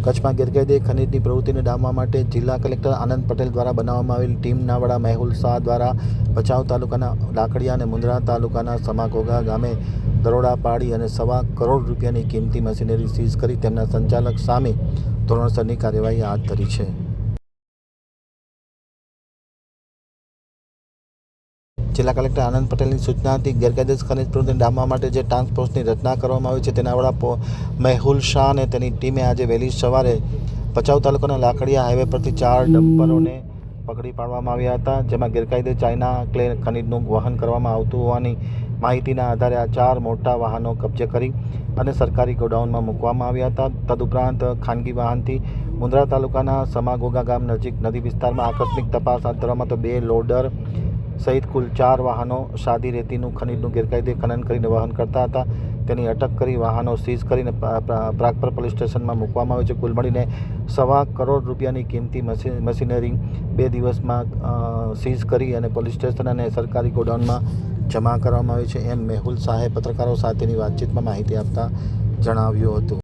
કચ્છમાં ગેરકાયદે ખનીજની પ્રવૃત્તિને ડામવા માટે જિલ્લા કલેક્ટર આનંદ પટેલ દ્વારા બનાવવામાં આવેલ ટીમના વડા મેહુલ શાહ દ્વારા ભચાઉ તાલુકાના લાકડિયા અને મુંદ્રા તાલુકાના સમાઘોઘા ગામે દરોડા પાડી અને ₹1.25 કરોડ રૂપિયાની કિંમતી મશીનરી સીઝ કરી તેમના સંચાલક સામે ધોરણસરની કાર્યવાહી હાથ ધરી છે. જિલ્લા કલેક્ટર આનંદ પટેલની સૂચનાથી ગેરકાયદેસર ખનિજ પ્રવૃત્તિને ડામવા માટે જે ટાસ્ક ફોર્સની રચના કરવામાં આવી છે તેના વડા મેહુલ શાહ અને તેની ટીમે આજે વહેલી સવારે ભચાઉ તાલુકાના લાકડિયા હાઈવે પરથી 4 ડમ્પરોને પકડી પાડવામાં આવ્યા હતા, જેમાં ગેરકાયદે ચાઇના ક્લે ખનિજનું વહન કરવામાં આવતું હોવાની માહિતીના આધારે આ 4 મોટા વાહનો કબજે કરી અને સરકારી ગોડાઉનમાં મૂકવામાં આવ્યા હતા. તદુપરાંત ખાનગી વાહનથી મુંદ્રા તાલુકાના સમાઘોઘા ગામ નજીક નદી વિસ્તારમાં આકસ્મિક તપાસ હાથ ધરવામાં તો 2 લોડર સહિત કુલ 4 વાહનો સાદી રેતીનું ખનીજનું ગેરકાયદે ખનન કરીને વહન કરતા હતા. તેની અટક કરી વાહનો સીઝ કરીને પ્રાગપર પોલીસ સ્ટેશનમાં મૂકવામાં આવ્યું છે. કુલ મળીને ₹1.25 કરોડ રૂપિયાની કિંમતી મશીનરી 2 દિવસમાં સીઝ કરી અને પોલીસ સ્ટેશન અને સરકારી ગોડાઉનમાં જમા કરવામાં આવી છે, એમ મેહુલ શાહે પત્રકારો સાથેની વાતચીતમાં માહિતી આપતા જણાવ્યું હતું.